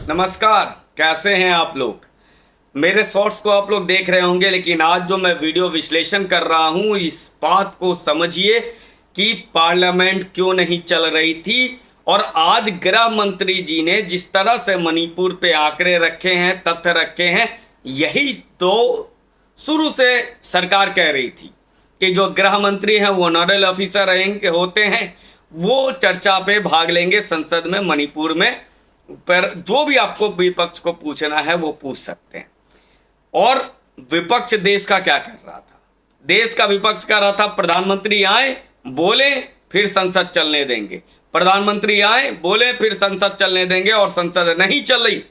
नमस्कार। कैसे हैं आप लोग। मेरे शॉर्ट्स को आप लोग देख रहे होंगे, लेकिन आज जो मैं वीडियो विश्लेषण कर रहा हूं, इस बात को समझिए कि पार्लियामेंट क्यों नहीं चल रही थी। और आज गृह मंत्री जी ने जिस तरह से मणिपुर पे आंकड़े रखे हैं, तथ्य रखे हैं, यही तो शुरू से सरकार कह रही थी कि जो गृह मंत्री हैं वो नोडल ऑफिसर रहेंगे, होते हैं, वो चर्चा पे भाग लेंगे संसद में मणिपुर में। पर जो भी आपको विपक्ष को पूछना है वो पूछ सकते हैं। और विपक्ष देश का क्या कर रहा था? देश का विपक्ष कर रहा था प्रधानमंत्री आए बोले फिर संसद चलने देंगे, प्रधानमंत्री आए बोले फिर संसद चलने देंगे, और संसद नहीं चल रही।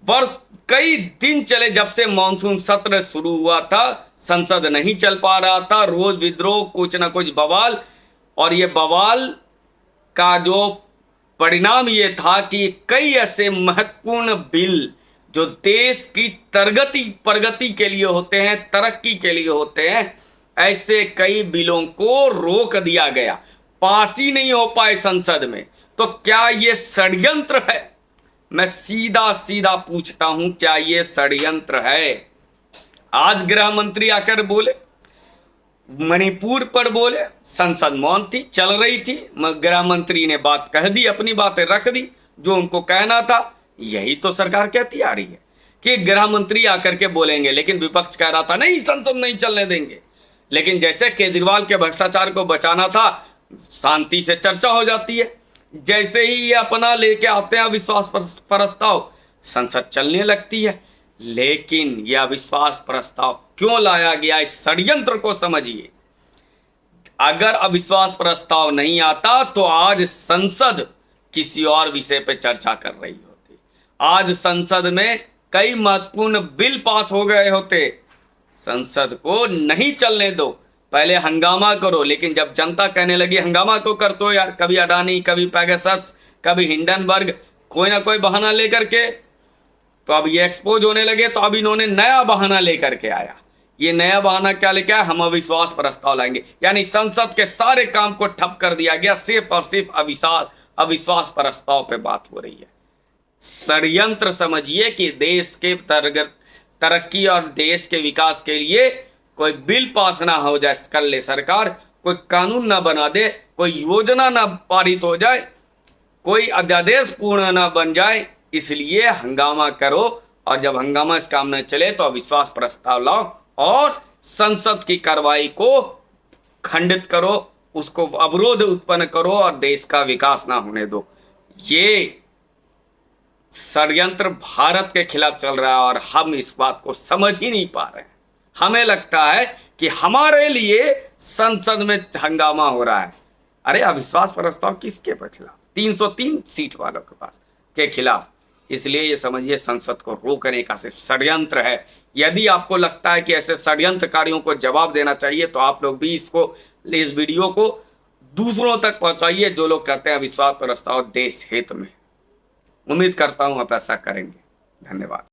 वर्ष कई दिन चले जब से मानसून सत्र शुरू हुआ था, संसद नहीं चल पा रहा था, रोज विद्रोह, कुछ ना कुछ बवाल। और ये बवाल का जो परिणाम ये था कि कई ऐसे महत्वपूर्ण बिल जो देश की प्रगति के लिए होते हैं, तरक्की के लिए होते हैं, ऐसे कई बिलों को रोक दिया गया, पास ही नहीं हो पाए संसद में। तो क्या ये षड्यंत्र है? मैं सीधा सीधा पूछता हूं, क्या ये षड्यंत्र है? आज गृह मंत्री आकर बोले, मणिपुर पर बोले, संसद मौन थी, चल रही थी, गृह मंत्री ने बात कह दी, अपनी बातें रख दी, जो उनको कहना था। यही तो सरकार कहती आ रही है कि गृह मंत्री आकर के बोलेंगे, लेकिन विपक्ष कह रहा था नहीं, संसद नहीं चलने देंगे। लेकिन जैसे केजरीवाल के भ्रष्टाचार को बचाना था, शांति से चर्चा हो जाती है। जैसे ही ये अपना लेके आते हैं अविश्वास प्रस्ताव, संसद चलने लगती है। लेकिन यह अविश्वास प्रस्ताव क्यों लाया गया, इस षड्यंत्र को समझिए। अगर अविश्वास प्रस्ताव नहीं आता तो आज संसद किसी और विषय पर चर्चा कर रही होती। आज संसद में कई महत्वपूर्ण बिल पास हो गए होते। संसद को नहीं चलने दो, पहले हंगामा करो। लेकिन जब जनता कहने लगी हंगामा तो कर दो यार, कभी अडानी, कभी पेगासस, कभी हिंडनबर्ग, कोई ना कोई बहाना लेकर के, तो अब ये एक्सपोज होने लगे। तो अब इन्होंने नया बहाना लेकर के आया। ये नया बहाना क्या लेके आया? हम अविश्वास प्रस्ताव लाएंगे। यानी संसद के सारे काम को ठप कर दिया गया, सिर्फ और सिर्फ अविश्वास प्रस्ताव पे बात हो रही है। षड्यंत्र समझिए कि देश के तरक्की और देश के विकास के लिए कोई बिल पास ना हो जाए, कर ले सरकार, कोई कानून ना बना दे, कोई योजना ना पारित हो जाए, कोई अध्यादेश पूर्ण ना बन जाए, इसलिए हंगामा करो। और जब हंगामा इस काम न चले तो अविश्वास प्रस्ताव लाओ और संसद की कार्रवाई को खंडित करो, उसको अवरोध उत्पन्न करो और देश का विकास ना होने दो। ये षड्यंत्र भारत के खिलाफ चल रहा है और हम इस बात को समझ ही नहीं पा रहे हैं। हमें लगता है कि हमारे लिए संसद में हंगामा हो रहा है। अरे अविश्वास प्रस्ताव किसके खिलाफ? 303 सीट वालों के पास के खिलाफ। इसलिए ये समझिए संसद को रोकने का सिर्फ षड्यंत्र है। यदि आपको लगता है कि ऐसे षड्यंत्रकारियों को जवाब देना चाहिए तो आप लोग भी इस वीडियो को दूसरों तक पहुंचाइए, जो लोग कहते हैं अविश्वास प्रस्ताव देश हित में। उम्मीद करता हूं आप ऐसा करेंगे। धन्यवाद।